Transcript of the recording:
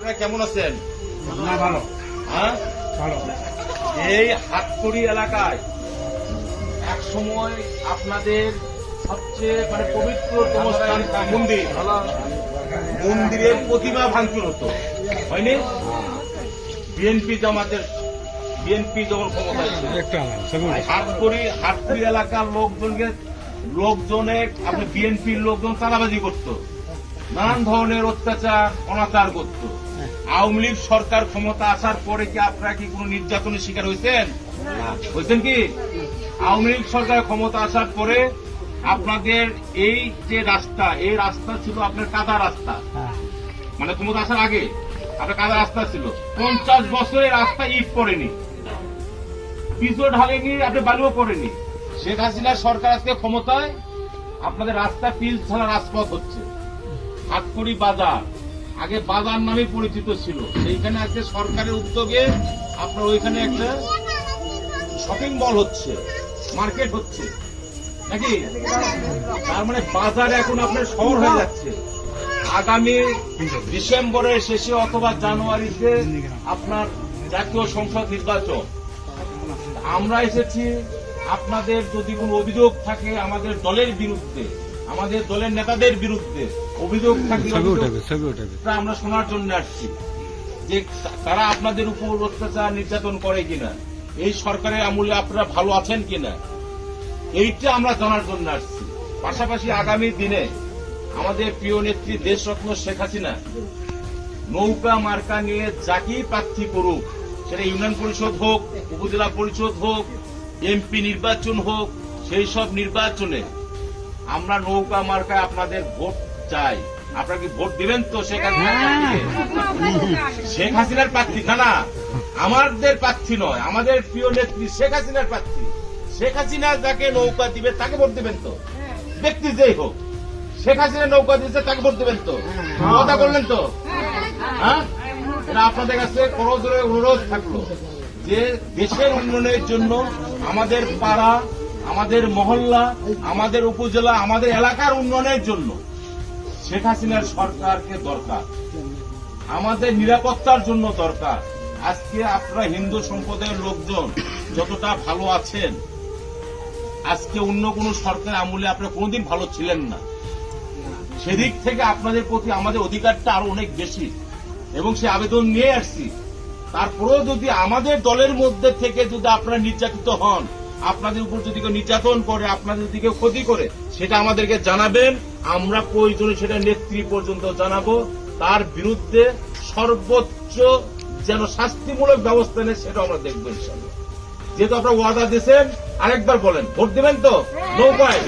আপনারা কেমন আছেন? ভালো। হ্যাঁ, ভালো। এই হাটকড়ি এলাকায় এক সময় আপনাদের সবচেয়ে পবিত্রতম স্থান মন্দির, মন্দিরের প্রতিমা ভাঙচুর হতো, হয়নি? বিএনপি যখন ক্ষমতায় ছিল, হাটকড়ি এলাকার লোকজনে আপনি বিএনপির লোকজন চাঁদাবাজি করতো, নানান ধরনের অত্যাচার অনাচার করত। আওয়ামী লীগ সরকার ক্ষমতা আসার পরে কি আপনারা কি কোন নির্যাতনের শিকার হয়েছেন? কি আওয়ামী লীগ সরকার ক্ষমতা আসার পরে আপনাদের এই যে রাস্তা, এই রাস্তা ছিল আপনার কাদা রাস্তা, মানে ক্ষমতা আসার আগে আপনার কাদা রাস্তা ছিল। 50 বছরের রাস্তা ইট পড়েনি, পিচও ঢালেনি, আপনি বালুও পড়েনি। শেখ হাসিনার সরকার আজকে ক্ষমতায়, আপনাদের রাস্তা পিচ ছাড়া রাজপথ হচ্ছে। হাটকড়ি বাজার আগে বাজার নামে পরিচিত ছিল, সেইখানে আজকে সরকারের উদ্যোগে আপনার ওইখানে একটা শপিং মল হচ্ছে, মার্কেট হচ্ছে নাকি? তার মানে বাজার এখন আপনার শহর হয়ে যাচ্ছে। আগামী ডিসেম্বরের শেষে অথবা জানুয়ারিতে আপনার জাতীয় সংসদ নির্বাচন। আমরা এসেছি, আপনাদের যদি কোনো অভিযোগ থাকে আমাদের দলের বিরুদ্ধে, আমাদের দলের নেতাদের বিরুদ্ধে অভিযোগ থাকলে আমরা শোনার জন্য আসছি যে তারা আপনাদের উপর অত্যাচার নির্যাতন করে কিনা, এই সরকারের আমলে আপনারা ভালো আছেন কিনা, এইটা আমরা জানার জন্য আসছি। পাশাপাশি আগামী দিনে আমাদের প্রিয় নেত্রী দেশরত্ন শেখ হাসিনা নৌকা মার্কা নিয়ে যাকেই প্রার্থী করুক, সেটা ইউনিয়ন পরিষদ হোক, উপজেলা পরিষদ হোক, এমপি নির্বাচন হোক, সেই সব নির্বাচনে আমরা নৌকা মার্কায় আপনাদের ভোট চাই। আপনারা কি ভোট দিবেন তো শেখ হাসিনার প্রার্থী? না, আমাদের প্রার্থী নয়, আমাদের প্রিয় নেত্রী শেখ হাসিনার প্রার্থী। শেখ হাসিনা যাকে নৌকা দিবে তাকে ভোট দিবেন তো, ব্যক্তি যেই হোক। শেখ হাসিনা নৌকা দিচ্ছে তাকে ভোট দিবেন তো, কথা বললেন তো? হ্যাঁ, এটা আপনাদের কাছে করজোরে অনুরোধ থাকলো যে দেশের উন্নয়নের জন্য আমাদের পাড়া, আমাদের মহল্লা, আমাদের উপজেলা, আমাদের এলাকার উন্নয়নের জন্য শেখ হাসিনার সরকারকে দরকার, আমাদের নিরাপত্তার জন্য দরকার। আজকে আপনারা হিন্দু সম্প্রদায়ের লোকজন যতটা ভালো আছেন, আজকে অন্য কোন সরকার আমলে আপনারা কোনোদিন ভালো ছিলেন না। সেদিক থেকে আপনাদের প্রতি আমাদের অধিকারটা আরো অনেক বেশি, এবং সে আবেদন নিয়ে আসছি। তারপরেও যদি আমাদের দলের মধ্যে থেকে যদি আপনারা নির্যাতিত হন, আপনাদের উপর যদি কেউ নির্যাতন করে, আপনাদের যদি কেউ ক্ষতি করে, সেটা আমাদেরকে জানাবেন। আমরা প্রয়োজনে সেটা নেত্রী পর্যন্ত জানাবো। তার বিরুদ্ধে সর্বোচ্চ যেন শাস্তিমূলক ব্যবস্থা নেয় সেটা আমরা দেখবো ইনশাআল্লাহ। যেহেতু আপনারা ওয়াদা দিয়েছেন, আরেকবার বলেন ভোট দেবেন তো? নৌকায়